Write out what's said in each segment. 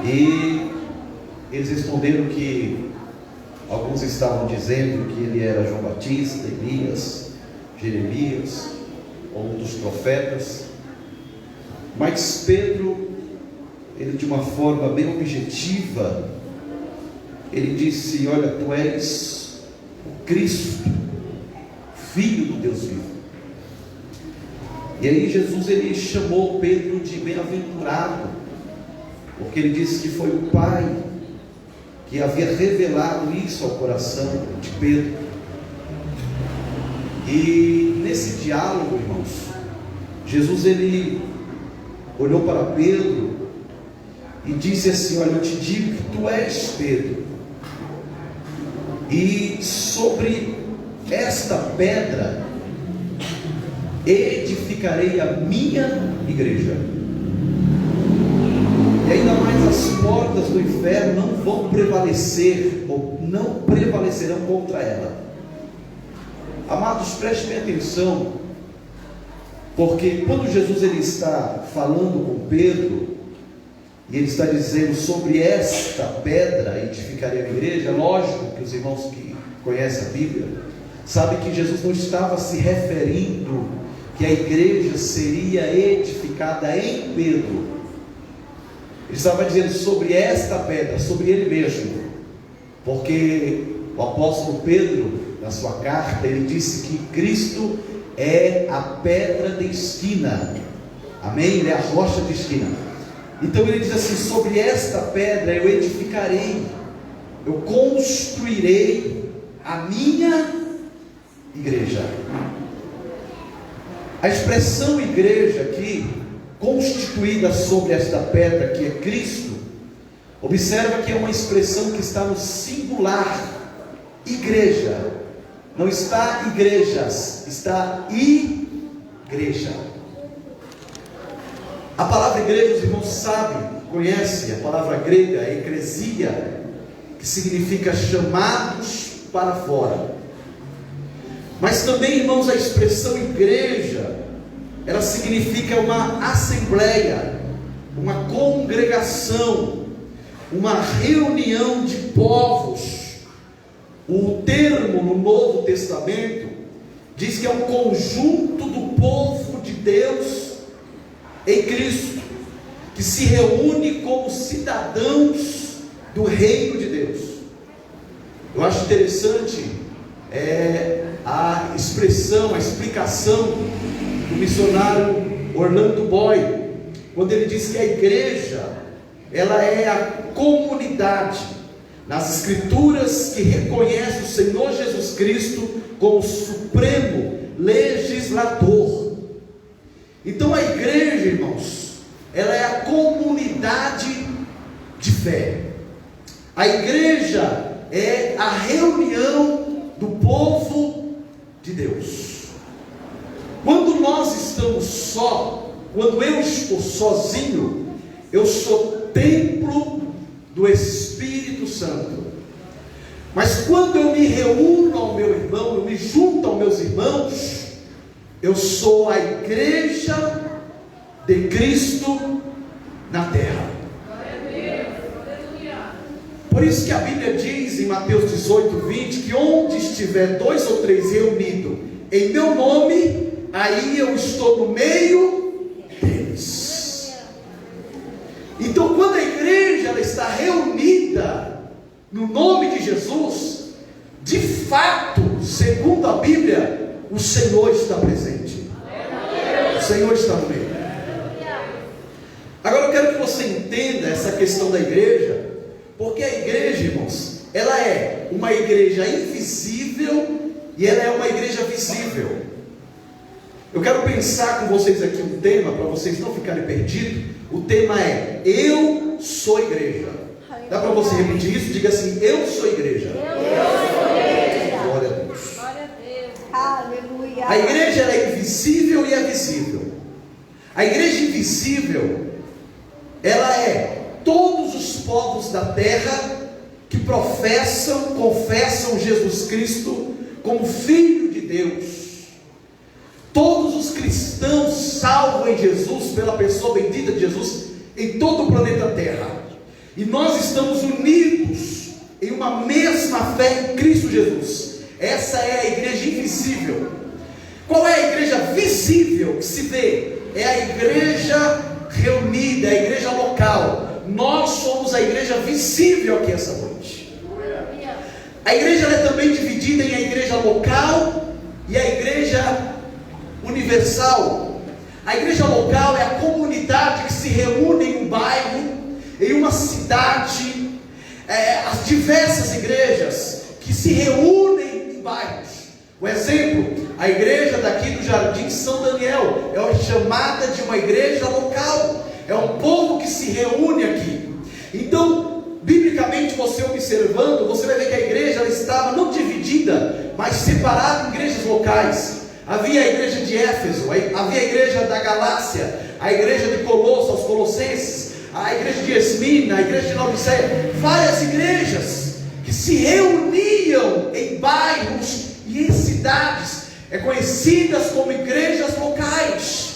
E eles responderam que alguns estavam dizendo que ele era João Batista, Elias, Jeremias, ou um dos profetas. Mas Pedro, ele de uma forma bem objetiva, ele disse: olha, tu és o Cristo, Filho do Deus vivo. E aí Jesus, ele chamou Pedro de bem-aventurado, porque ele disse que foi o Pai que havia revelado isso ao coração de Pedro. E nesse diálogo, irmãos, Jesus, ele olhou para Pedro e disse assim: olha, eu te digo que tu és Pedro, e sobre esta pedra edificarei a minha igreja, e ainda mais as portas do inferno não vão prevalecer, ou não prevalecerão contra ela. Amados, prestem atenção, porque quando Jesus, ele está falando com Pedro, e ele está dizendo: sobre esta pedra edificarei a igreja, é lógico que os irmãos que conhecem a Bíblia sabem que Jesus não estava se referindo que a igreja seria edificada em Pedro. Ele estava dizendo sobre esta pedra, sobre ele mesmo, porque o apóstolo Pedro, na sua carta, ele disse que Cristo é a pedra de esquina, amém? Ele é a rocha de esquina. Então ele diz assim: sobre esta pedra eu edificarei, eu construirei a minha igreja. A expressão igreja aqui, constituída sobre esta pedra que é Cristo, observa que é uma expressão que está no singular, igreja. Não está igrejas, está igreja. A palavra igreja, os irmãos sabem, conhecem a palavra grega, eclesia, que significa chamados para fora. Mas também, irmãos, a expressão igreja, ela significa uma assembleia, uma congregação, uma reunião de povos. O termo no Novo Testamento diz que é um conjunto do povo de Deus em Cristo, que se reúne como cidadãos do reino de Deus. Eu acho interessante a expressão, a explicação do missionário Orlando Boyd, quando ele diz que a igreja, ela é a comunidade nas escrituras que reconhece o Senhor Jesus Cristo como supremo legislador. Então a igreja, irmãos, ela é a comunidade de fé. A igreja é a reunião do povo de Deus. Quando nós estamos só, quando eu estou sozinho, eu sou templo do Espírito Santo. Mas quando eu me reúno ao meu irmão, eu me junto aos meus irmãos, eu sou a igreja de Cristo na terra. Por isso que a Bíblia diz em Mateus 18:20, que onde estiver 2 ou 3 reunidos em meu nome, aí eu estou no meio deles. Então, quando a igreja ela está reunida no nome de Jesus, de fato, segundo a Bíblia, o Senhor está presente. O Senhor está no meio. Agora eu quero que você entenda essa questão da igreja, porque a igreja, irmãos, ela é uma igreja invisível e ela é uma igreja visível. Eu quero pensar com vocês aqui um tema, para vocês não ficarem perdidos. O tema é: eu sou igreja. Dá para você repetir isso? Diga assim: eu sou igreja. Eu sou igreja. Glória a Deus. Glória a Deus. Aleluia. A igreja ela é invisível e é visível. A igreja invisível, ela é todos os povos da terra que confessam Jesus Cristo como Filho de Deus. Todos os cristãos salvos em Jesus, pela pessoa bendita de Jesus, em todo o planeta Terra. e nós estamos unidos em uma mesma fé em Cristo Jesus. Essa é a igreja invisível. Qual é a igreja visível que se vê? É a igreja reunida, é a igreja local. Nós somos a igreja visível aqui essa noite. A igreja é também dividida em a igreja local e a igreja universal. A igreja local é a comunidade que se reúne em um bairro, em uma cidade, as diversas igrejas que se reúnem em bairros. Um exemplo, a igreja daqui do Jardim São Daniel é chamada de uma igreja local, é um povo que se reúne aqui. Então, biblicamente, você observando, você vai ver que a igreja ela estava não dividida, mas separada em igrejas locais. Havia a igreja de Éfeso, havia a igreja da Galácia, a igreja de Colosso, aos Colossenses, a igreja de Esmina, a igreja de Laodiceia, várias igrejas que se reuniam em bairros e em cidades, conhecidas como igrejas locais.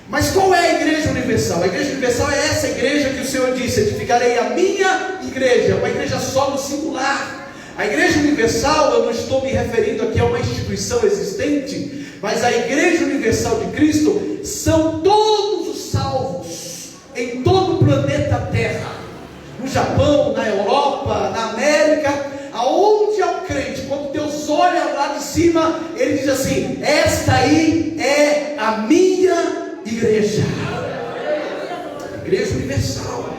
Mas qual é a igreja universal? A igreja universal é essa igreja que o Senhor disse: edificarei a minha igreja, uma igreja só no singular. A igreja universal, eu não estou me referindo aqui a uma instituição existente, mas a igreja universal de Cristo são todos os salvos em todo o planeta Terra, no Japão, na Europa, na América, aonde é o crente. Quando Deus olha lá de cima, Ele diz assim: esta aí é a minha igreja, igreja universal.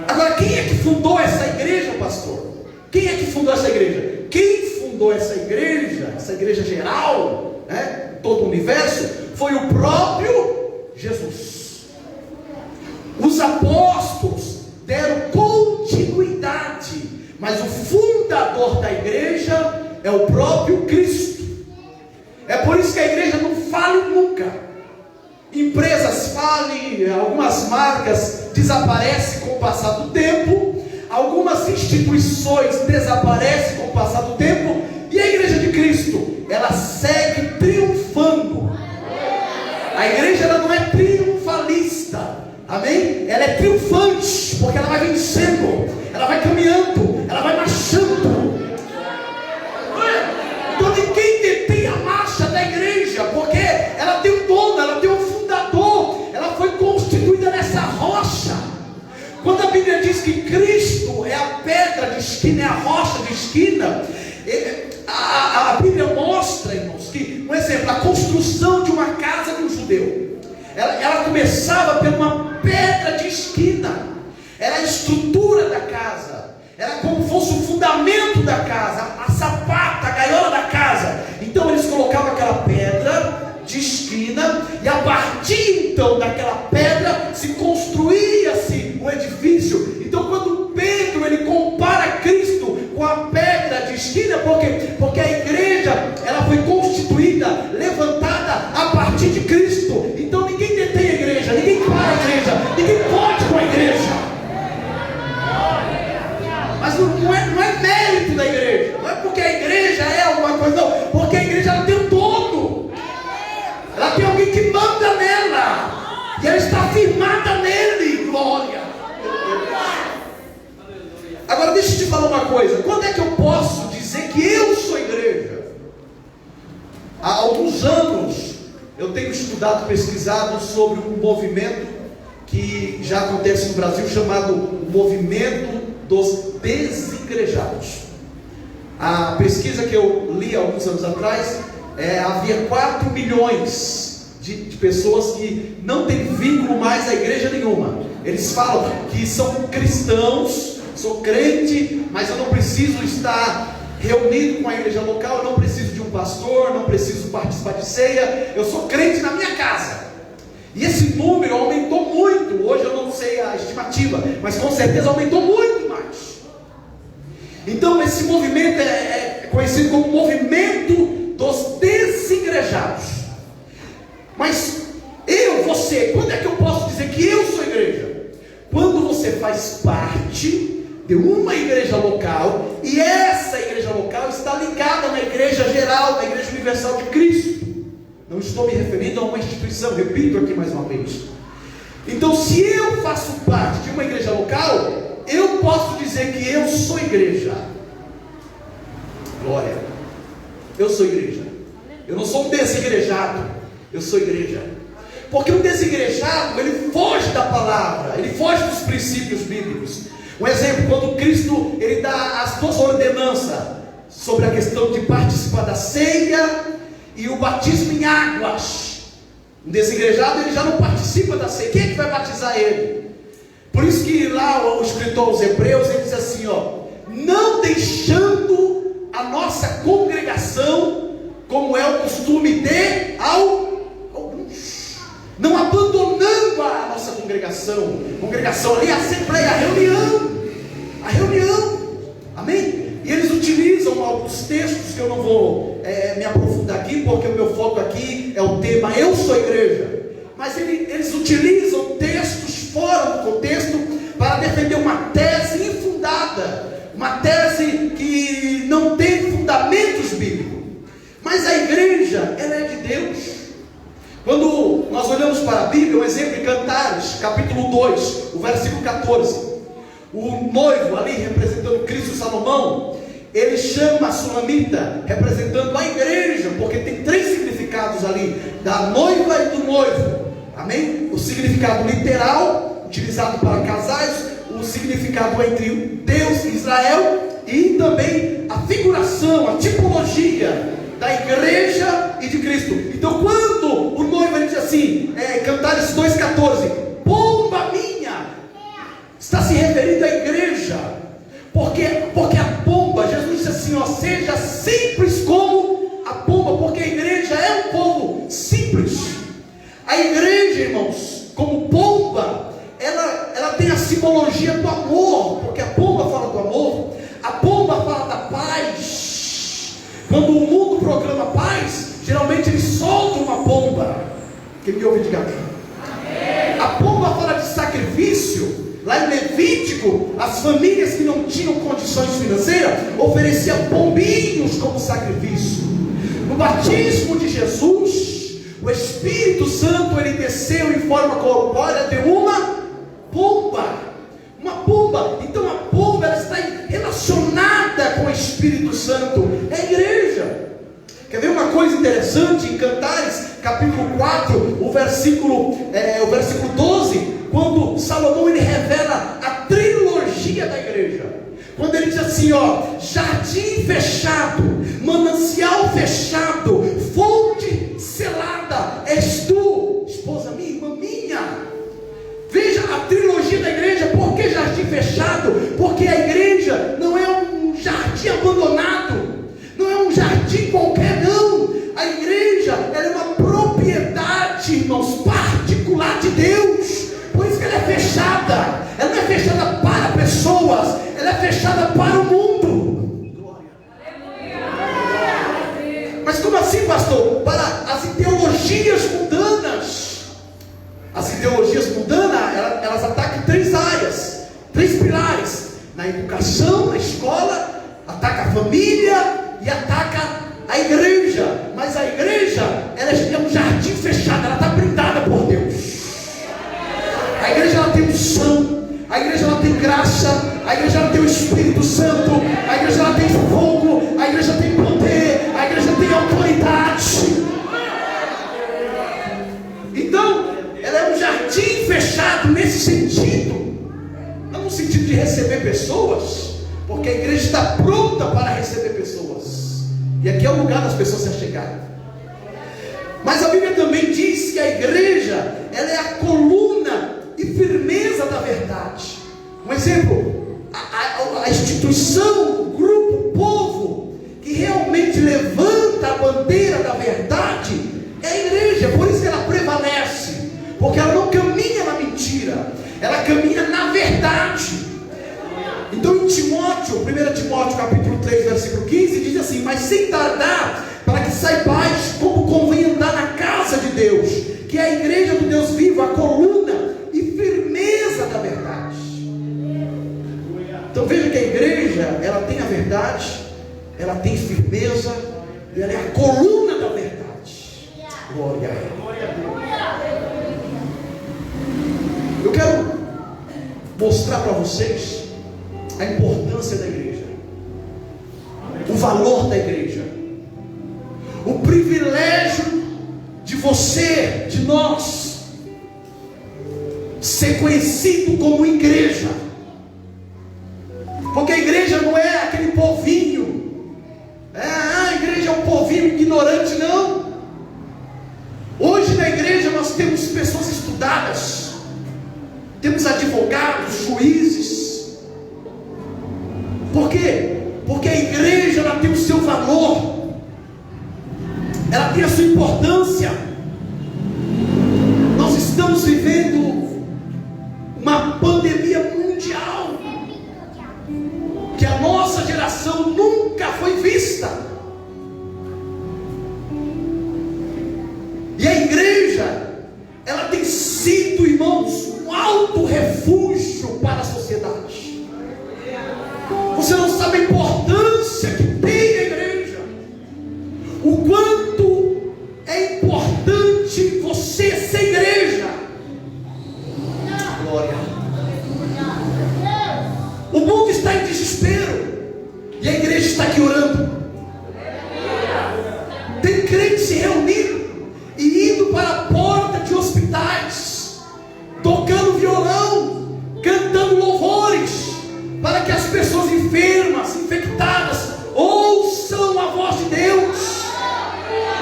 Agora, quem é que fundou essa igreja, pastor? Quem é que fundou essa igreja? Quem fundou essa igreja geral, todo o universo, foi o próprio Jesus. Os apóstolos deram continuidade, mas o fundador da igreja é o próprio Cristo. É por isso que a igreja não fale nunca. Empresas falem, algumas marcas desaparecem com o passar do tempo, algumas instituições desaparecem com o passar do tempo, e a igreja de Cristo, ela segue triunfando. A igreja ela não é triunfalista, amém? Ela é triunfante, porque ela vai vencendo, ela vai caminhando, ela vai marchando. Então ninguém detém a marcha da igreja, porque ela tem um dono, ela tem um fundador, ela foi constituída nessa rocha. Quando a Bíblia diz que Cristo é a pedra de esquina, é a rocha de esquina, a Bíblia mostra, irmãos, que, um exemplo, a construção de uma casa de um judeu, ela começava por uma pedra de esquina, era a estrutura da casa, era como se fosse o fundamento da casa, a sapata, a gaiola da casa. Então eles colocavam aquela pedra de esquina, e a partir então daquela pedra se construía-se o edifício. Então quando Pedro ele compara Cristo com a pedra de esquina, porque a igreja ela foi constituída, levantada a partir de Cristo. Então ninguém detém a igreja, ninguém para a igreja, ninguém pode com a igreja. Mas não é mérito da igreja, não é porque a igreja é alguma coisa, não, porque a igreja ela tem um dono, ela tem alguém que manda nela, e ela está firmada nele. Glória. Agora deixa eu te falar uma coisa: quando é que eu posso dizer que eu sou igreja? Há alguns anos eu tenho estudado, pesquisado sobre um movimento que já acontece no Brasil, chamado Movimento dos Desigrejados. A pesquisa que eu li há alguns anos atrás, havia 4 milhões de pessoas que não têm vínculo mais a igreja nenhuma. Eles falam que são cristãos, sou crente, mas eu não preciso estar reunido com a igreja local, eu não preciso de um pastor, não preciso participar de ceia, eu sou crente na minha casa. E esse número aumentou muito. Hoje eu não sei a estimativa, mas com certeza aumentou muito mais. Então esse movimento é conhecido como Movimento dos Desigrejados. Mas você, quando é que eu posso dizer que eu sou igreja? Quando você faz parte de uma igreja local, e essa igreja local está ligada na igreja geral, na igreja universal de Cristo. Não estou me referindo a uma instituição, repito aqui mais uma vez. Então, se eu faço parte de uma igreja local, posso dizer que eu sou igreja? Glória. Eu sou igreja. Eu não sou um desigrejado. Eu sou igreja. Porque o desigrejado, ele foge da palavra, ele foge dos princípios bíblicos. Um exemplo, quando Cristo, ele dá as duas ordenanças sobre a questão de participar da ceia e o batismo em águas. Um desigrejado, ele já não participa da ceia. Quem é que vai batizar ele? Por isso que lá o escritor aos Hebreus, ele diz assim, não deixando a nossa congregação, como é o costume de alguns, não abandonando a nossa congregação ali, a assembleia, a reunião, amém? E eles utilizam alguns textos que eu não vou me aprofundar aqui, porque o meu foco aqui é o tema eu sou igreja, mas eles utilizam textos fora do contexto para defender uma tese infundada, uma tese que não tem fundamentos bíblicos. Mas a igreja, ela é de Deus. Quando nós olhamos para a Bíblia, um exemplo em Cantares, capítulo 2, o versículo 14, o noivo ali representando Cristo, Salomão, ele chama a sulamita representando a igreja, porque tem três significados ali, da noiva e do noivo, amém? O significado literal, utilizado para casais, o significado entre Deus e Israel, e também a figuração, a tipologia da igreja e de Cristo. Então quando o noivo ele diz assim, Cantares 2,14, pomba minha, está se referindo à igreja, porque a pomba, Jesus disse assim, seja simples como a pomba, porque a igreja é um povo simples. A igreja, irmãos, como pomba, ela tem a simbologia do amor, porque a pomba fala do amor, a pomba fala da paz. Quando o mundo proclama paz, geralmente eles soltam uma pomba. Quem me ouve, diga amém. A pomba fala de sacrifício. Lá em Levítico, as famílias que não tinham condições financeiras ofereciam pombinhos como sacrifício. No batismo de Jesus, o Espírito Santo ele desceu em forma corpórea de uma pomba. Uma pomba. Então a pomba ela está relacionada com o Espírito Santo. É a igreja. Quer ver uma coisa interessante em Cantares, capítulo 4, o versículo 12, quando Salomão ele revela a trilogia da igreja. Quando ele diz assim, jardim fechado, manancial fechado, fonte selada, és tu, esposa minha, irmã minha. Veja a trilogia da igreja. Por que jardim fechado? Porque a igreja não é um jardim abandonado, não é um jardim qualquer, não. A igreja ela é uma propriedade, irmãos, particular de Deus. Por isso que ela é fechada. Ela não é fechada para pessoas, ela é fechada para o mundo. Mas como assim, pastor? Para as ideologias mundanas. As ideologias mundanas, elas atacam três áreas, três pilares: na educação, na escola, ataca a família e ataca a igreja. Mas a igreja, ela é um jardim fechado, ela está blindada por Deus. A igreja ela tem unção, a igreja ela tem graça, a igreja ela tem o Espírito Santo, a igreja ela tem fogo, a igreja tem poder, a igreja tem autoridade. Então ela é um jardim fechado nesse sentido, não no sentido de receber pessoas, porque a igreja está pronta para receber pessoas, e aqui é o lugar das pessoas se achegarem. Mas a Bíblia também diz que a igreja ela é a coluna e firmeza da verdade. Um exemplo, a instituição, o grupo, o povo que realmente levanta a bandeira da verdade é a igreja. Por isso que ela prevalece, porque ela não caminha na mentira, ela caminha na verdade. Então em Timóteo, 1 Timóteo capítulo 3 versículo 15 diz assim: mas sem tardar, para que saibais como convém andar na casa de Deus, que é a igreja do Deus vivo, a coluna e firmeza da verdade. Então veja que a igreja, ela tem a verdade, ela tem firmeza, e ela é a coluna da verdade. Glória a Deus. Eu quero mostrar para vocês a importância da igreja, o valor da igreja, o privilégio de você, de nós, ser conhecido como igreja. Porque a igreja não é aquele povinho, a igreja é um povinho ignorante, não. Hoje na igreja nós temos pessoas estudadas, temos advogados, juízes. Por quê? Porque a igreja ela tem o seu valor, ela tem a sua importância. Nós estamos vivendo uma pandemia mundial que a nossa geração nunca foi vista. E a igreja, ela tem sido, irmãos, um alto refúgio para a sociedade. Você não sabe a importância que tem a igreja, o quanto é importante você ser igreja. Glória. O mundo está em desespero e a igreja está aqui orando. Tem crente se reunindo e indo para a porta de hospitais, tocando violão, cantando louvores, para que as pessoas enfermas, infectadas, ouçam a voz de Deus.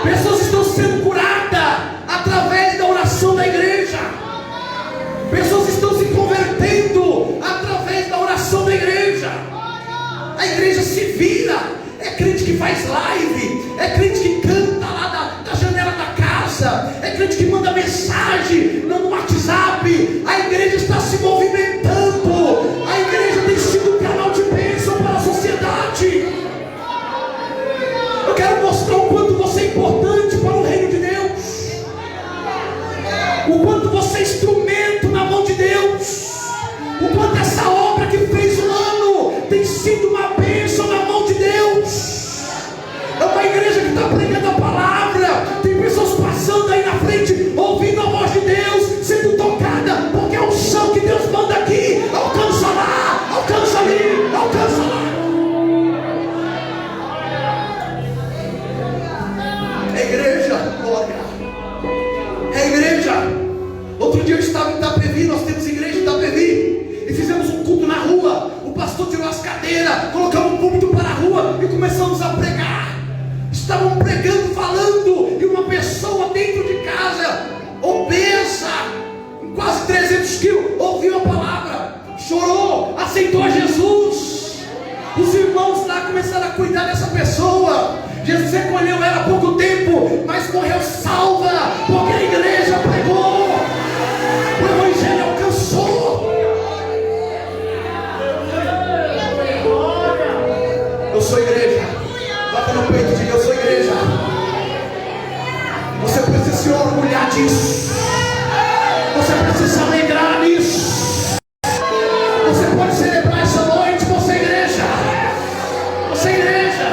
Pessoas estão sendo curadas através da oração da igreja. Pessoas estão se convertendo através da oração da igreja. A igreja se vira. É crente que faz live, é crente que canta lá da janela da casa, é crente que manda mensagem no WhatsApp. A igreja está se movimentando. A igreja tem sido um canal de bênção para a sociedade. Eu quero mostrar o quanto você é importante para o reino de Deus, o quanto você é instrumento na mão de Deus, o quanto essa obra que fez um ano tem sido uma bênção na mão de Deus. É uma igreja que está pregando a palavra, tem pessoas passando aí na frente, ouvindo a voz de Deus, sendo tocada, porque a unção que Deus manda aqui alcança lá, alcança ali, alcança lá. É igreja, glória. É igreja. Outro dia eu estava em Itapevi, nós temos igreja em Itapevi, e fizemos um culto na rua. O pastor tirou as cadeiras, colocamos um púlpito para a rua e começamos a pregar. Estavam pregando, falando, e uma pessoa dentro de casa, obesa, quase 300 quilos, ouviu a palavra, chorou, aceitou a Jesus. Os irmãos lá começaram a cuidar dessa pessoa. Jesus recolheu ela há pouco tempo, mas morreu salva, porque a igreja pregou, o evangelho alcançou. Eu sou igreja. Bata no peito e diga: eu sou igreja. Você precisa se orgulhar disso. Você precisa se alegrar nisso. Você pode celebrar essa noite. Você é igreja. Você é igreja.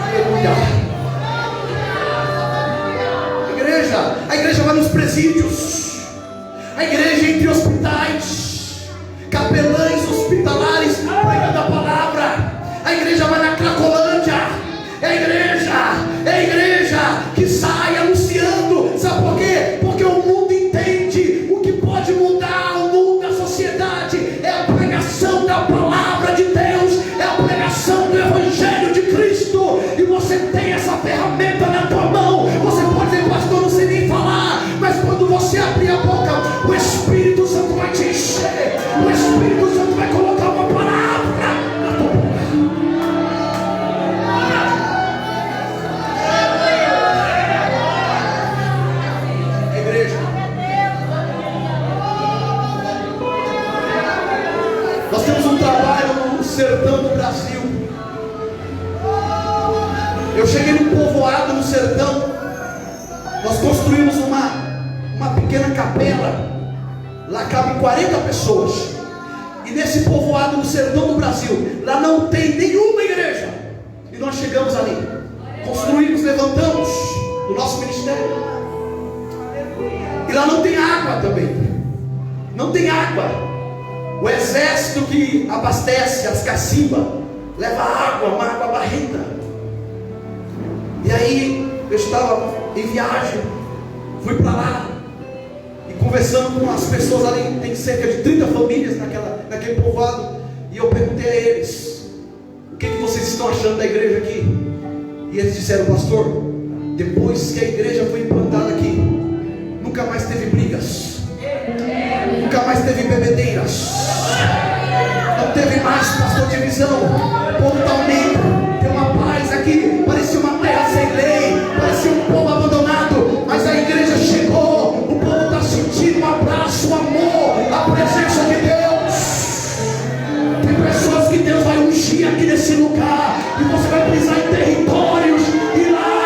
Aleluia. Igreja. A igreja vai nos presídios. A igreja entre hospitais, capelães hospitalares pregando a palavra. A igreja vai na Cracolândia. É a igreja que sai anunciando. Sabe por quê? Porque o mundo entende o que pode mudar o mundo, a sociedade. É a pregação da palavra de Deus, é a pregação do evangelho de Cristo. E você tem essa ferramenta na tua mão. Você pode dizer: pastor, não sei nem falar, mas quando você abrir a boca, o Espírito Santo vai te encher. O Espírito Santo vai colocar uma palavra na tua boca. Igreja, nós temos um trabalho no sertão do Brasil. Eu cheguei num povoado no sertão. Nós construímos uma pequena capela. Lá cabem 40 pessoas. E nesse povoado no sertão do Brasil, lá não tem nenhuma igreja. E nós chegamos ali, construímos, levantamos o nosso ministério. E lá não tem água também. não tem água. O exército que abastece as cacimbas leva água, uma água barrenta. E aí eu estava em viagem, fui para lá e conversando com as pessoas ali. Tem cerca de 30 famílias naquele povoado. E eu perguntei a eles: o que vocês estão achando da igreja aqui? E eles disseram: pastor, depois que a igreja foi implantada aqui, nunca mais teve brigas, nunca mais teve bebedeiras, não teve mais, pastor, divisão. O povo está unido, tem uma paz aqui. Parecia uma terra sem lei, parecia um povo abandonado, mas a igreja chegou. O povo está sentindo um abraço, um amor, a presença de Deus. Tem pessoas que Deus vai ungir aqui nesse lugar, e você vai pisar em territórios, e lá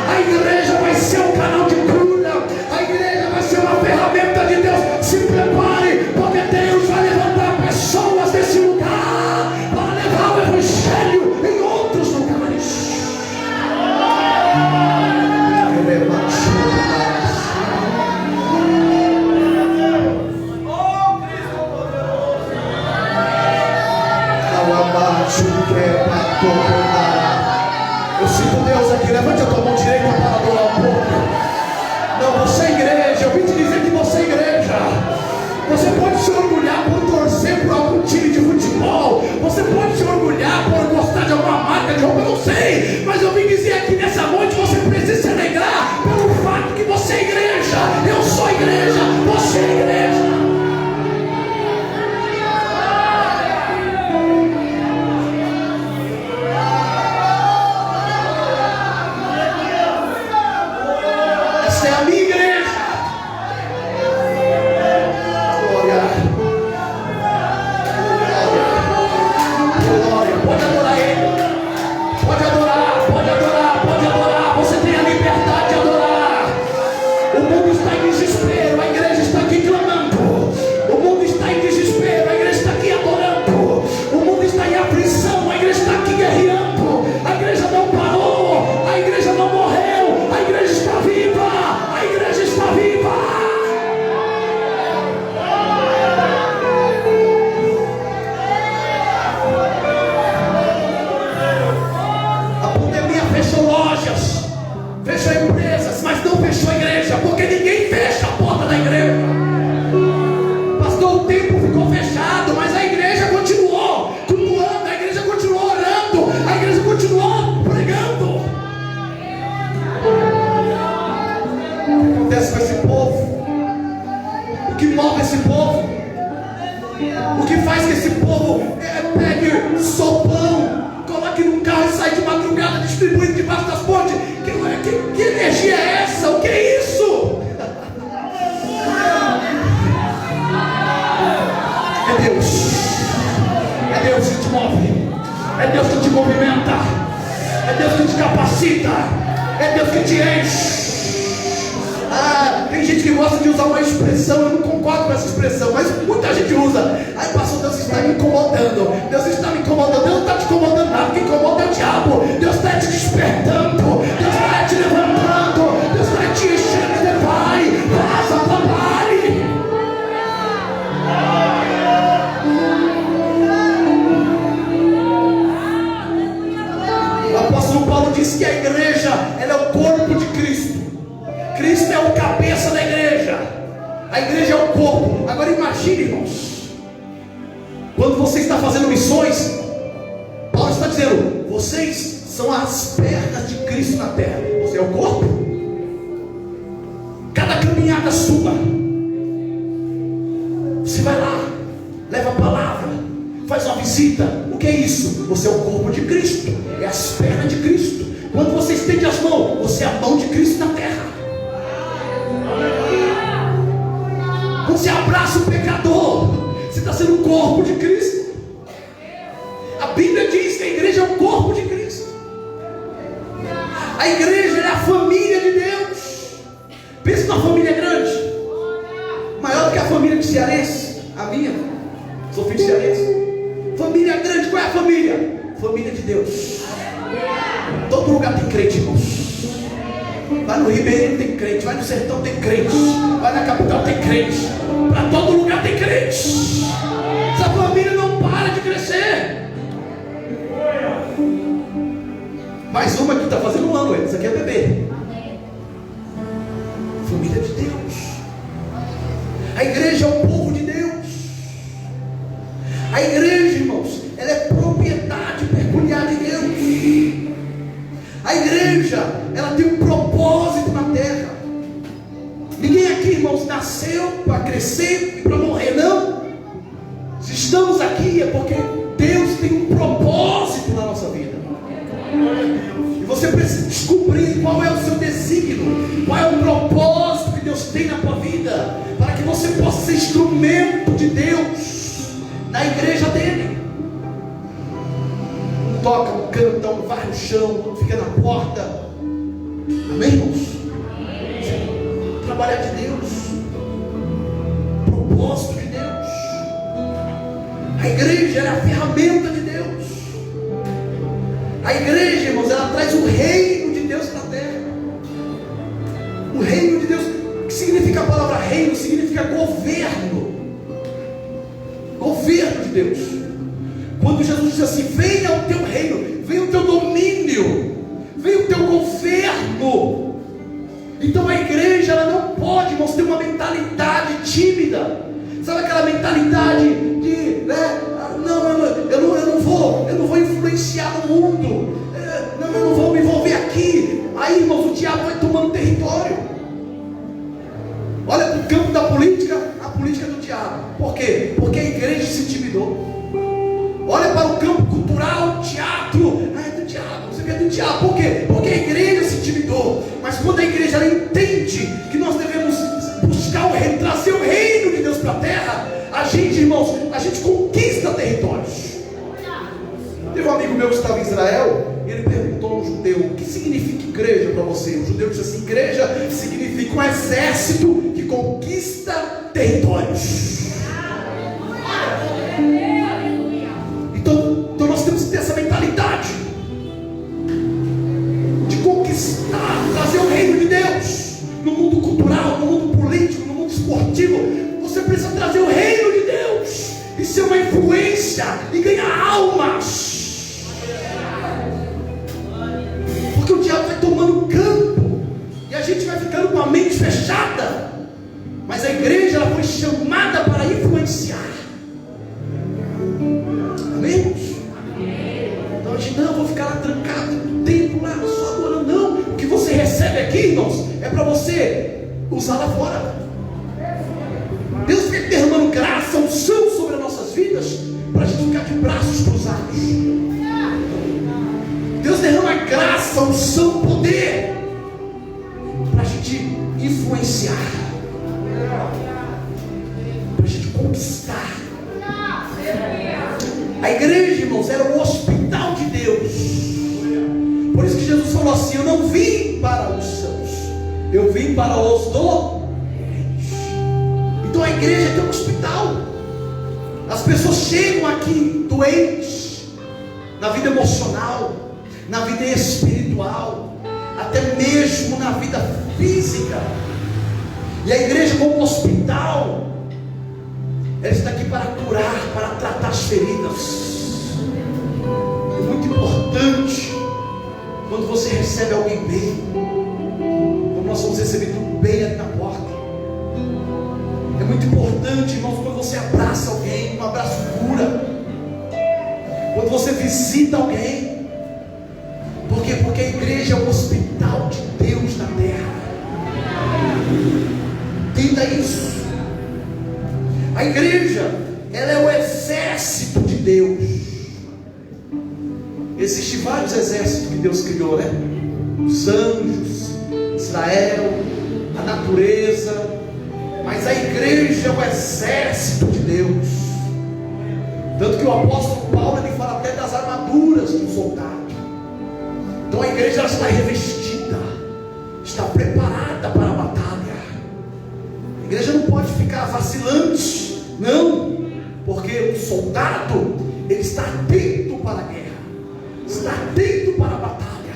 a igreja vai ser um canal de cura, a igreja vai ser uma ferramenta de Deus. Se prepare, porque Deus vai levantar pessoas desse lugar para levar o evangelho em outros lugares. Eu sinto Deus aqui. Levante a tua mão direita para adorar um pouco. Não, você é igreja. Eu vim te dizer que você é igreja. Você pode se orgulhar por torcer por algum time de futebol. Você pode se orgulhar por gostar de alguma marca de roupa. Eu não sei, mas eu vim dizer aqui nessa noite: você precisa se alegrar pelo fato que você é igreja. Eu sou igreja, você é igreja. Essa é a minha igreja. Glória. Glória. Pode adorar Ele. Pode adorar, pode adorar, pode adorar. Você tem a liberdade de adorar. O mundo está em desespero, a igreja está aqui clamando. O mundo está em desespero, a igreja está aqui adorando. O mundo está em aflição, a igreja está aqui guerreando. A igreja não parou, a igreja não morreu, a igreja está viva, a igreja está viva. A pandemia fechou lojas, fechou empresas, mas não fechou a igreja, porque ninguém fecha a porta da igreja. Pastor, o templo ficou fechado, mas a igreja continuou cultuando, a igreja continuou orando, a igreja continuou pregando. O que acontece com esse povo? O que move esse povo? O que faz que esse povo pegue sopão, coloque num carro e sai de madrugada distribuindo debaixo das pontes? Que energia é essa? O que é isso? É Deus. É Deus que te move. É Deus que te movimenta. É Deus que te capacita. É Deus que te enche. Tem gente que gosta de usar uma expressão. Eu não concordo com essa expressão, mas muita gente usa. Aí pastor, Deus está me incomodando. Deus está me incomodando. Deus não está te incomodando nada. Quem incomoda é o diabo. Deus está te despertando. Deus está te levantando. Deus está te enchendo. Você vai, faça, trabalhe. O apóstolo Paulo disse que a igreja, ela é o corpo de Cristo. Cristo é o cabeça da igreja. A igreja é o corpo. Agora imagine, irmãos, quando você está fazendo missões, Paulo está dizendo: vocês são as pernas de Cristo na terra. Você é o corpo. Cada caminhada sua, você vai lá, leva a palavra, faz uma visita. O que é isso? Você é o corpo de Cristo, é as pernas de Cristo. Quando você estende as mãos, você é a mão de Cristo na terra. Quando você abraça o pecador, você está sendo o corpo de Cristo. A Bíblia diz que a igreja é o corpo de Cristo. A igreja é a família de Deus. Pensa numa família grande, maior do que a família de cearense. A minha, sou filho de cearense. Família grande, qual é a família? Família de Deus. Todo lugar tem crente, irmãos. Vai no Rio, Ribeirão tem crente, vai no sertão tem crente, vai na capital tem crente, para todo lugar tem crente. Essa família não para de crescer. Mais uma que está fazendo um ano, essa aqui é bebê. Família de Deus. A igreja é o povo de Deus. A igreja, irmãos, ela é propriedade peculiar de Deus. A igreja, ela tem um propósito na terra. Ninguém aqui, irmãos, nasceu para crescer e para morrer, não. Se estamos aqui é porque Deus tem um propósito na nossa vida. E você precisa descobrir qual é o seu desígnio, qual é o propósito que Deus tem na tua vida, para que você possa ser instrumento de Deus na igreja dele. Toca, canta, vai no chão, fica na porta. Amém, irmãos? Trabalhar de Deus, propósito de Deus. A igreja é a ferramenta de Deus. A igreja, irmãos, ela traz o reino de Deus para a terra. O reino de Deus, o que significa a palavra reino? Significa governo. Governo de Deus. Quando Jesus diz assim: venha o teu reino, venha o teu domínio, venha o teu governo. Então a igreja, ela não pode, irmãos, ter uma mentalidade tímida. Sabe aquela mentalidade de, né? Eu não vou influenciar no mundo. Eu não vou me envolver aqui. Aí, irmãos, o diabo vai tomando território. Olha para o campo da política, a política do diabo. Por quê? Porque a igreja se intimidou. Olha para o campo cultural, teatro. É do diabo, você vê, é do diabo. Por quê? Porque a igreja se intimidou. Mas quando a igreja ela entende que nós devemos buscar o reino, trazer o reino de Deus para a terra, a gente, irmãos, a gente conquista territórios. Teve um amigo meu que estava em Israel, e ele perguntou a um judeu: o que significa igreja para você? O judeu disse assim: igreja significa um exército que conquista territórios. Então nós temos que ter essa mentalidade de conquistar, trazer o reino de Deus no mundo cultural, no mundo político, no mundo esportivo. Você precisa trazer o reino de Deus e ser uma influência e ganhar almas. Porque o diabo vai tomando campo e a gente vai ficando com a mente fechada. Mas a igreja, ela foi chamada para influenciar. Amém? Então a gente: não, vou ficar lá trancado no templo, lá só adorando. Não, o que você recebe aqui, irmãos, é para você usar lá fora. Deus fica derramando graça, unção sobre as nossas vidas, para a gente ficar de braços cruzados. Deus derrama graça, unção, poder, para a gente influenciar, para a gente conquistar. A igreja, irmãos, era o hospital de Deus. Por isso que Jesus falou assim: eu não vim para os sãos, eu vim para os doentes. Então a igreja é um hospital. As pessoas chegam aqui doentes, na vida emocional, na vida espiritual, até mesmo na vida física. E a igreja, como hospital, ela está aqui para curar, para tratar as feridas. É muito importante quando você recebe alguém bem, como nós vamos receber tudo bem aqui na porta. É muito importante, irmãos, quando você abraça alguém, um abraço cura. Quando você visita alguém. Por quê? Porque a igreja é o hospital de Deus na terra. Entenda isso. A igreja, ela é o exército de Deus. Existem vários exércitos que Deus criou, né? Os anjos, Israel, a natureza. Mas a igreja é o exército de Deus. Tanto que o apóstolo Paulo, ele fala até das armaduras do soldado. Então a igreja, ela está revestida, está preparada para a batalha. A igreja não pode ficar vacilante, não, porque o soldado, ele está atento para a guerra, está atento para a batalha.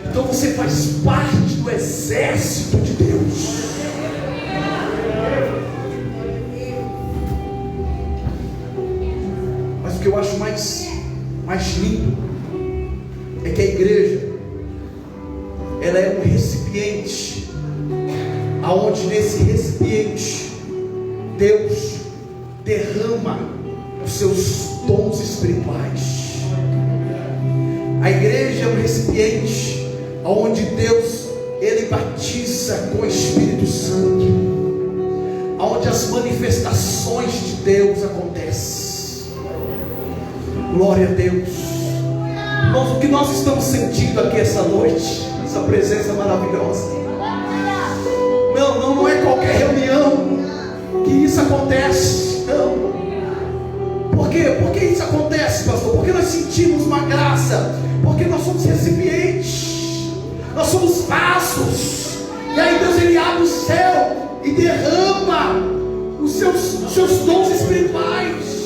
Então você faz parte do exército de Deus. Mas o que eu acho mais lindo é que a igreja, ela é um recipiente, aonde nesse recipiente Deus derrama os seus dons espirituais. A igreja é um recipiente onde Deus, Ele batiza com o Espírito Santo, onde as manifestações de Deus acontecem. Glória a Deus. O que nós estamos sentindo aqui essa noite, essa presença maravilhosa, não é qualquer reunião que isso acontece, não. Por quê? Por que isso acontece, pastor? Porque nós sentimos uma graça, porque nós somos recipientes, nós somos vasos, e aí Deus, Ele abre o céu e derrama os seus dons espirituais.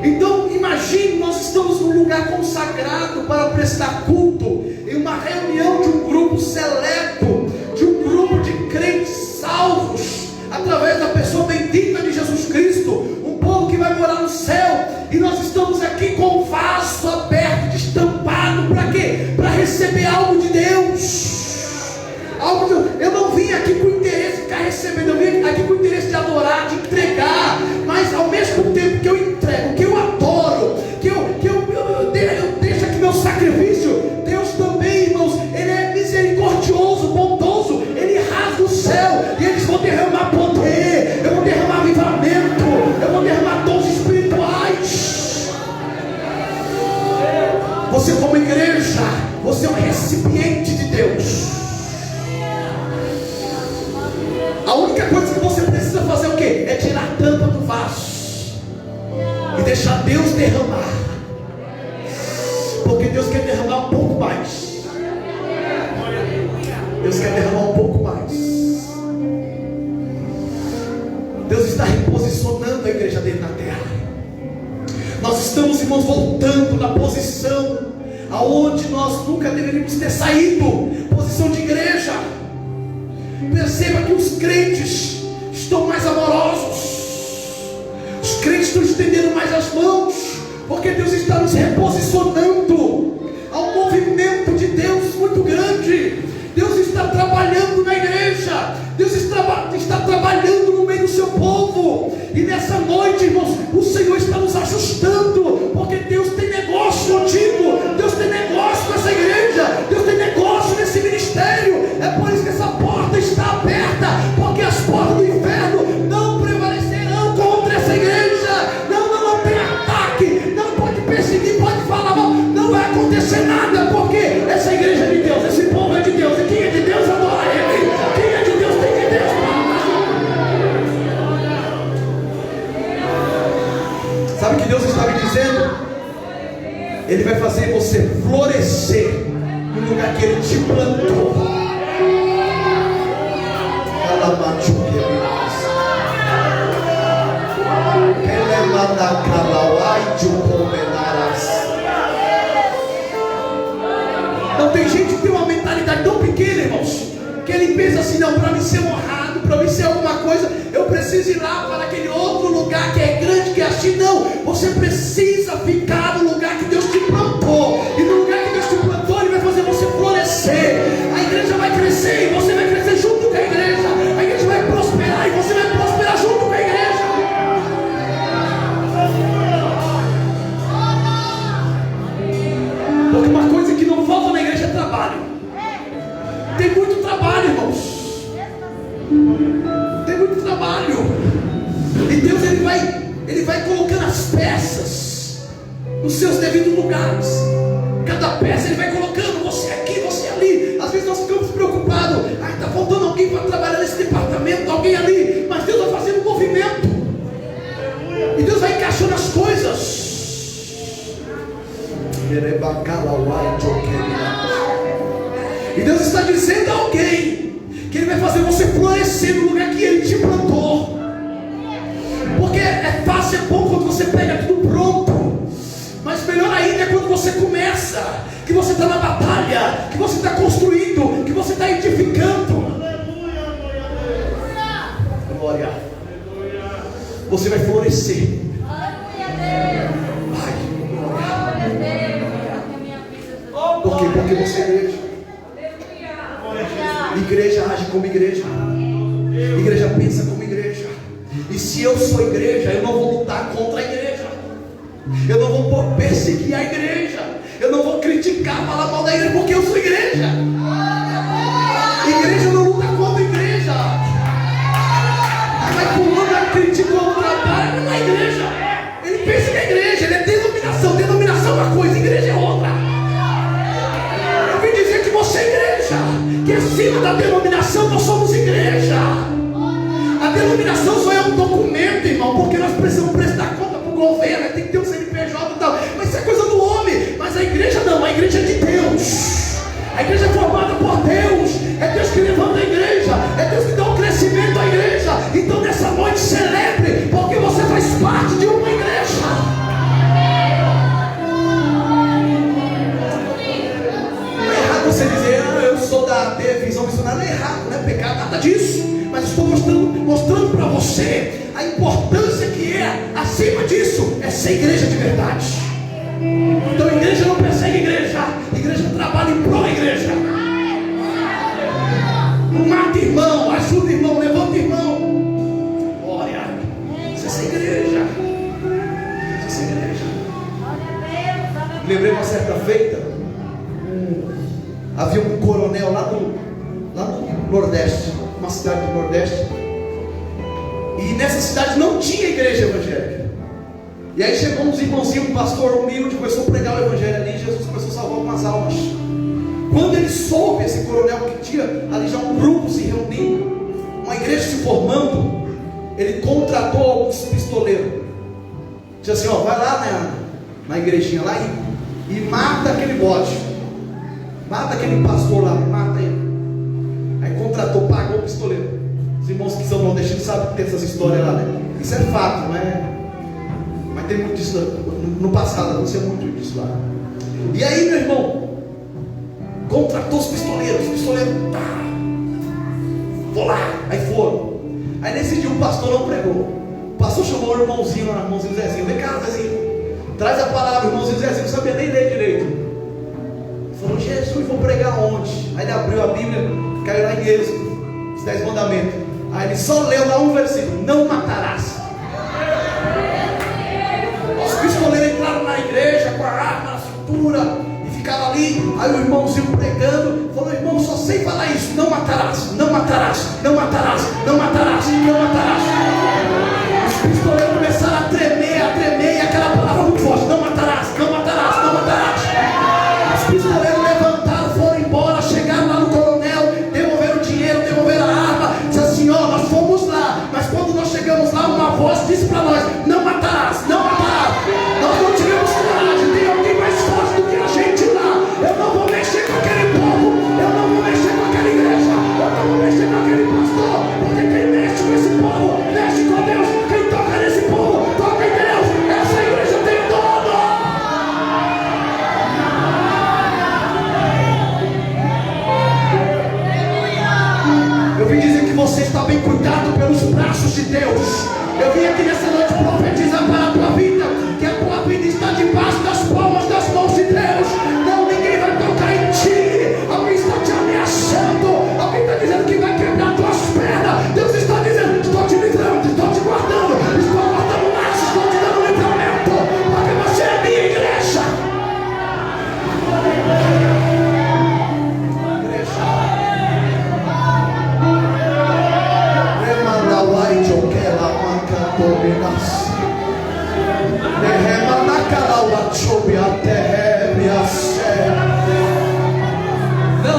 Então imagine, nós estamos num lugar consagrado para prestar culto, em uma reunião de um grupo seleto, de um grupo de crentes salvos, através da pessoa bendita de Jesus Cristo, um povo que vai morar no céu, e nós estamos aqui com o vaso aberto, destampado, para quê? Para receber algo de Deus. Eu não vim aqui com interesse de ficar recebendo, eu vim aqui com interesse de adorar, de entregar, mas ao mesmo tempo que eu entrego, que eu adoro, que eu deixo aqui meu sacrifício, Deus também, irmãos, Ele é misericordioso, bondoso, Ele rasga o céu, e eles vão derramar poder, eu vou derramar avivamento, eu vou derramar dons espirituais. Você como igreja, você é um recipiente de Deus. A única coisa que você precisa fazer é o quê? É tirar a tampa do vaso e deixar Deus derramar, porque Deus quer derramar um pouco mais. Deus quer derramar um pouco mais. Deus está reposicionando a igreja dele na terra. Nós estamos, irmãos, voltando na posição aonde nós nunca deveríamos ter saído, posição de igreja. Perceba que os crentes estão mais amorosos, os crentes estão estendendo mais as mãos, porque Deus está nos reposicionando. Há um movimento de Deus muito grande. Deus está trabalhando na igreja, Deus está trabalhando no meio do seu povo. E nessa noite, irmãos, o Senhor está nos ajustando, porque Deus tem negócio contigo, Deus tem negócio com essa igreja, Deus tem negócio nesse ministério. É por isso que essa porta está aberta, porque as portas do inferno não prevalecerão contra essa igreja. Não tem ataque, não pode perseguir, pode falar mal, não vai acontecer nada, porque essa igreja é de Deus, esse povo é de Deus, e quem é de Deus adora Ele, quem é de Deus tem de Deus. Sabe o que Deus está me dizendo? Ele vai fazer você florescer no lugar que Ele te plantou. Não, tem gente que tem uma mentalidade tão pequena, irmãos, que ele pensa assim: não, para mim ser honrado, para mim ser alguma coisa, eu preciso ir lá para aquele outro lugar que é grande, que é assim. Não, você precisa ficar no lugar que Deus te plantou, e no lugar que Deus te plantou, Ele vai fazer você florescer. A igreja vai crescer e você vai crescer junto com a igreja. A igreja vai prosperar e você vai prosperar junto com a igreja. Porque uma coisa que não falta na igreja é trabalho. Tem muito trabalho, irmãos. Tem muito trabalho. E Deus, Ele vai colocando as peças nos seus devidos lugares. Cada peça Ele vai colocando, você aqui, você ali. Às vezes nós ficamos preocupados: está faltando alguém para trabalhar nesse departamento, alguém ali. Mas Deus vai fazendo um movimento, e Deus vai encaixando as coisas. E Deus está dizendo a alguém que Ele vai fazer você florescer no lugar que Ele te plantou. Porque é fácil, é bom quando você pega tudo pronto, mas melhor ainda é quando você começa, que você está na batalha, que você está construindo, que você está edificando. Glória. Você vai florescer. Por quê? Porque você é igreja. Igreja age como igreja. Igreja pensa como igreja. E se eu sou igreja, eu não vou lutar contra a igreja. Eu não vou perseguir a igreja. Eu não vou criticar, falar mal da igreja, porque eu sou igreja. Igreja não luta contra a igreja. Mas fulano criticou o trabalho, não é igreja. Ele pensa que é igreja, ele é denominação. Denominação é uma coisa, igreja é outra. Eu vim dizer que você é igreja, que acima da denominação nós somos igreja. A denominação só é um documento, irmão, porque nós precisamos prestar conta para o governo, tem que ter um CNPJ e tal, mas isso é coisa do homem. Mas a igreja não, a igreja é de Deus. A igreja é formada por Deus. É Deus que levanta a igreja, é Deus que dá um crescimento à igreja. Então nessa noite celebre, porque você faz parte de uma igreja. Não é errado você dizer, eu sou da visão missionária. Não é errado, não é pecado, nada disso. Mas estou mostrando para você a importância que é, acima disso, é ser igreja de verdade. Então a igreja não persegue a igreja, a igreja trabalha em prol da igreja. Não mata irmão, ajuda irmão, levanta irmão. Glória. Você é igreja. Você é igreja. Lembrei uma certa feita, havia um coronel lá no Nordeste, uma cidade do Nordeste, e nessa cidade não tinha igreja evangélica. E aí chegou uns irmãozinhos, um pastor humilde, começou a pregar o evangelho ali, e Jesus começou a salvar algumas almas. Quando ele soube, esse coronel, que tinha ali já um grupo se reunindo, uma igreja se formando, ele contratou alguns pistoleiros. Disse assim, ó, vai lá na igrejinha lá e mata aquele bode, mata aquele pastor lá, mata ele. Aí contratou, pagou o pistoleiro. Os irmãos que são nordestinos sabem que tem essas histórias lá, né? Isso é fato, não é? Mas tem muito disso no passado, aconteceu muito disso lá. E aí, meu irmão, contratou os pistoleiros, tá, vou lá. Aí foram. Aí nesse dia o pastor não pregou. O pastor chamou o irmãozinho lá, o irmãozinho Zezinho. Vem cá, Zezinho, traz a palavra. O irmãozinho Zezinho não sabia nem ler direito. Falou, Jesus, vou pregar onde? Aí ele abriu a Bíblia, caiu lá em Êxodo, os 10 mandamentos. Aí ele só leu lá um versículo: não matarás. Os pistoleiros entraram na igreja com a arma na cintura e ficaram ali. Aí o irmãozinho pregando falou, irmão, só sei falar isso: não matarás, não matarás, não matarás, não matarás, não matarás. Os pistoleiros começaram a tremer, e aquela palavra muito forte: não matarás, não matarás, não matarás. Os pistoleiros levantaram, foram embora, chegaram lá no coronel, devolveram o dinheiro, devolveram a arma. Disse assim, ó, nós fomos lá, mas quando nós chegamos lá, uma voz disse para nós: não matarás, não matarás. Nós não tivemos coragem, tem alguém mais forte do que a gente lá. Eu não vou mexer com aquele povo, eu não vou mexer com aquela igreja, eu não vou mexer com aquele pastor, porque quem mexe com esse povo, mexe com Deus. Quem toca nesse povo, toca em Deus. Essa igreja tem dono. Eu vim dizer que você está bem cuidado pelos braços de Deus. Eu vim aqui nessa noite profetizar para a tua vida, que a tua vida está debaixo das palmas das mãos de Deus. Não, ninguém vai tocar em ti. Alguém está te ameaçando, alguém está dizendo que vai quebrar tuas pernas. Deus está dizendo: estou te livrando, estou te guardando, estou guardando laços, estou te dando livramento, porque você é minha igreja.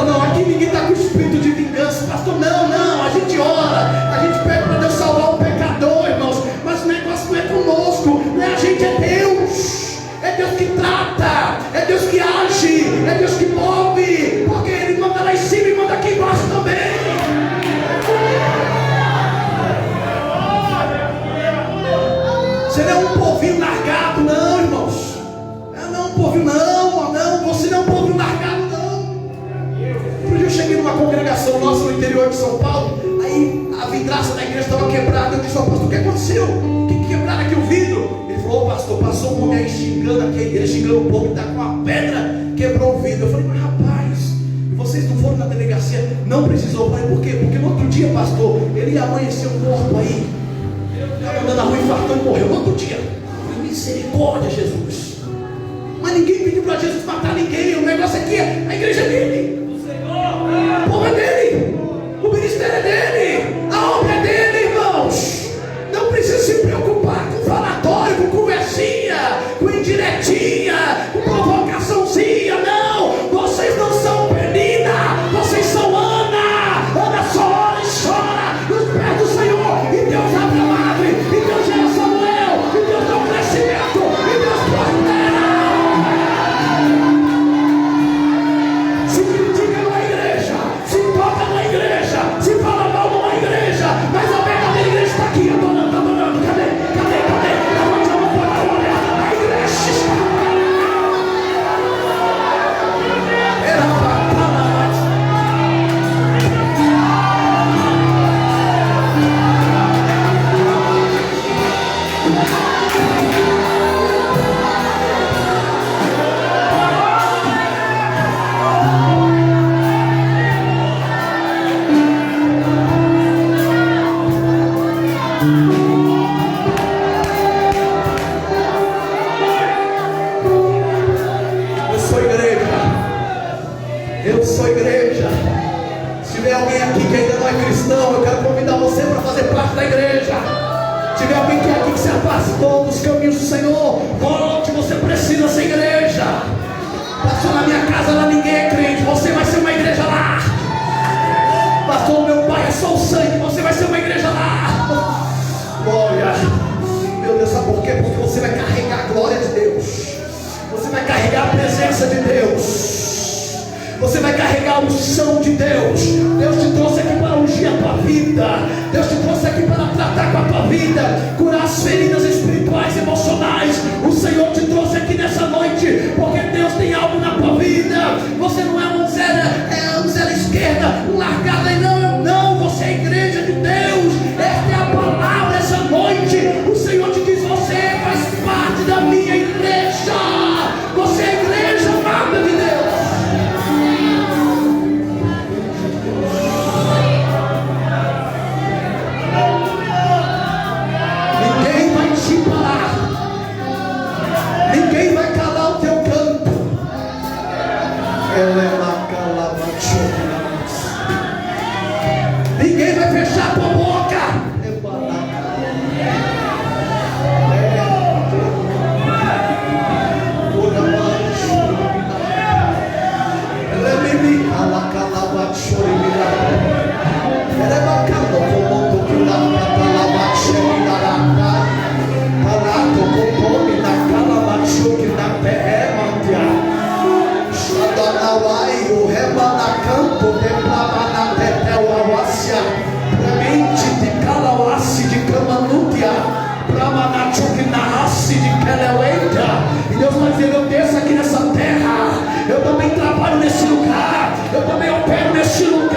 Não, aqui ninguém está com espírito de vingança, pastor. Não, a gente ora, a gente pede para Deus salvar o pecador, irmãos, mas o negócio não é conosco, não é a gente, é Deus. É Deus que trata, é Deus que age, é Deus que move, porque Ele manda lá em cima e manda aqui embaixo também. Você não é um povinho largado, não, irmãos. Não é um interior de São Paulo. Aí a vidraça da igreja estava quebrada. Eu disse: ó pastor, o que aconteceu? O que quebraram aqui o vidro? Ele falou: ô pastor, passou um homem aí xingando aqui a igreja, xingando o povo, ele está com uma pedra, quebrou o vidro. Eu falei: mas rapaz, vocês não foram na delegacia? Não precisou. Eu falei: por quê? Porque no outro dia, pastor, ele ia amanhecer um corpo aí, estava andando na rua, infartou e morreu no outro dia. Eu falei: misericórdia, Jesus. Mas ninguém pediu para Jesus matar ninguém. O negócio aqui é a igreja é dele, o povo é dele, o ministério é dele, a obra é dele, irmãos. Não precisa se preocupar com falatório, com conversinha, com indiretinha, com provocaçãozinha. Não, vocês não são Penina, vocês são Ana. Ana só ora e chora nos pés do Senhor, e Deus abre a madre, e Deus gera Samuel, e Deus dá um crescimento, e Deus prospera. Se critica numa igreja, se toca numa igreja, se fala mal numa igreja, mas a verdadeira igreja está aqui adorando, adorando. Cadê? Levante a mão para olhar a igreja está. Eu sou igreja. Se tiver alguém aqui que ainda não é cristão, eu quero convidar você para fazer parte da igreja. Se tiver alguém que é aqui que se afastou dos caminhos do Senhor, volte, você precisa ser igreja. Pastor, na minha casa lá ninguém é crente, você vai ser uma igreja lá. Pastor, meu pai é só o sangue, você vai ser uma igreja lá. Glória. Meu Deus, sabe por quê? Porque você vai carregar a glória de Deus, você vai carregar a presença de Deus, você vai carregar a unção de Deus. Deus te trouxe aqui para ungir a tua vida, Deus te trouxe aqui para tratar com a tua vida, curar as feridas espirituais e emocionais. O Senhor te trouxe aqui nessa noite porque Deus tem algo na tua vida. Você não é um zero esquerda, um largado aí, não, você é a igreja de Deus. Esta é a palavra essa noite. O Senhor te diz: você faz parte da minha igreja, você é a igreja amada de Deus. Ninguém vai calar o teu canto. Ninguém vai fechar a tua boca. E Deus vai dizer: eu desço aqui nessa terra, eu também trabalho nesse lugar, eu também opero nesse lugar.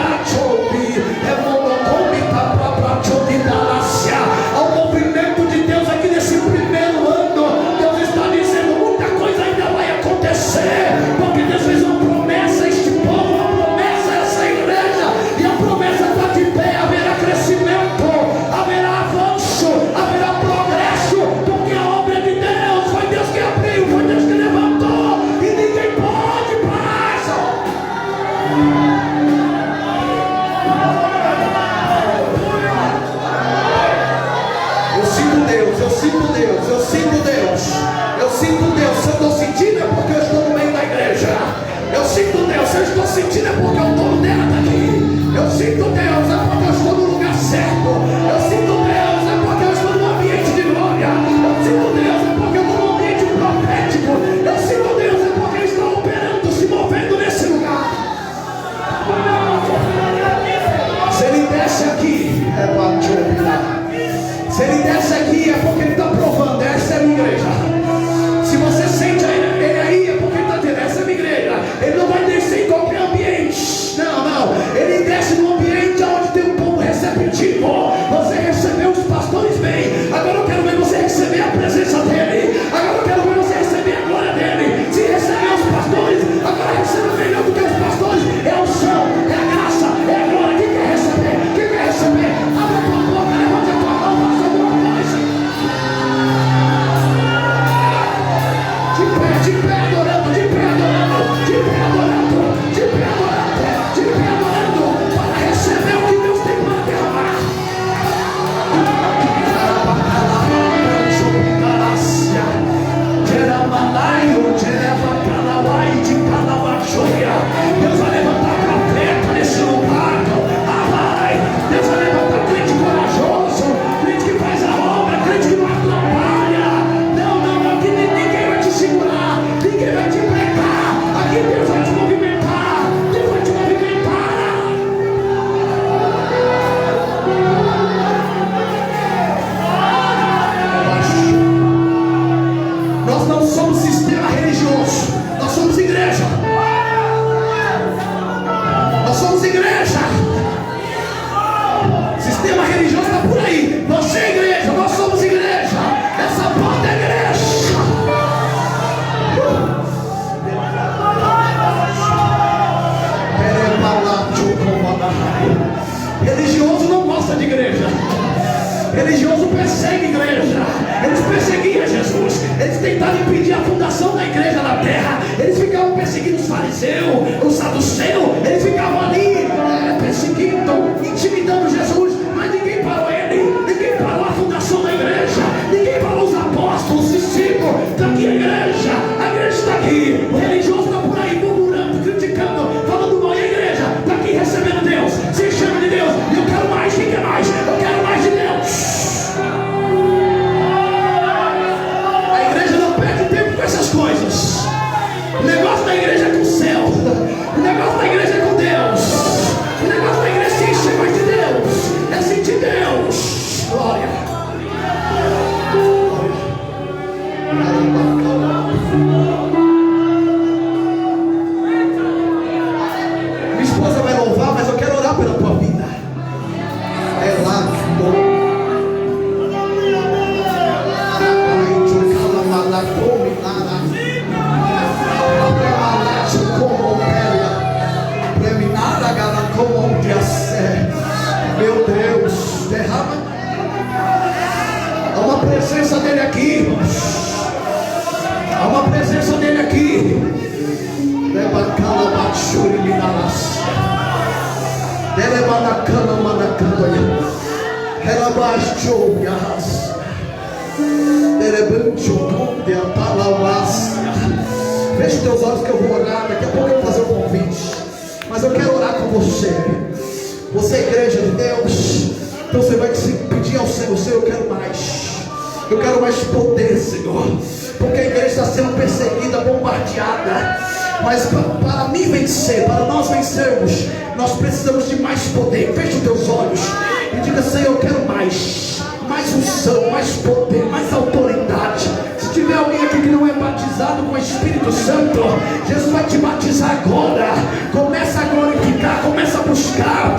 Ao movimento de Deus aqui nesse primeiro ano, Deus está dizendo: muita coisa ainda vai acontecer, porque Deus fez uma promessa a este povo, uma promessa a essa igreja, e a promessa está de pé. Haverá crescimento, haverá avanço, haverá progresso, porque a obra é de Deus. Foi Deus que abriu, foi Deus que levantou, e ninguém pode parar. Se eu estou sentindo é porque eu estou no meio da igreja. Eu sinto Deus, se eu estou sentindo é porque o dono dela está aqui. Eu sinto Deus, é porque eu estou no lugar certo. Eu sinto Deus, é porque eu estou no ambiente de glória. Eu sinto Deus, é porque eu estou no ambiente profético. Eu sinto Deus, é porque Ele está operando, se movendo nesse lugar. Se Ele desce aqui, se Ele desce aqui é porque Ele está provando: essa é a minha igreja. Se você sente Ele aí, é porque Ele está dizendo: essa é a minha igreja. Ele não vai descer em qualquer ambiente. Não. Ele desce no ambiente onde Religioso não gosta de igreja. Religioso persegue a igreja. Eles perseguiam Jesus. Eles tentaram impedir a fundação da igreja na terra. Eles ficavam perseguindo os fariseus, os saduceus. Eles ficavam ali perseguindo, intimidando Jesus. Mas ninguém parou ele. Ninguém parou a fundação da igreja. Ninguém parou os apóstolos, os discípulos. Está aqui a igreja. A igreja está aqui. O religioso está por aí murmurando, criticando, falando mal. E a igreja está aqui recebendo Deus, se enchendo de Deus. E eu quero mais. Quem quer mais? Eu quero mais de Deus. Essas coisas. O negócio da igreja é com o céu. O negócio da igreja é com Deus. O negócio da igreja é se encher mais de Deus. É sentir Deus. Glória. Minha esposa vai louvar, mas eu quero orar pela tua vida. É lá que meu Deus, derrama. Há uma presença dele aqui, irmãos. Há uma presença dele aqui. Feche os teus olhos que eu vou orar. Daqui a pouco eu vou fazer um convite. Mas eu quero orar com você. Você é igreja de Deus. Então você vai pedir ao Senhor: Senhor, eu quero mais. Eu quero mais poder, Senhor. Porque a igreja está sendo perseguida, bombardeada. Mas para mim vencer, para nós vencermos, nós precisamos de mais poder. Feche os teus olhos e diga: Senhor, eu quero mais. Mais unção, mais poder, mais autoridade. Se tiver alguém aqui que não é batizado com o Espírito Santo, Jesus vai te batizar agora. Começa a glorificar, começa a buscar.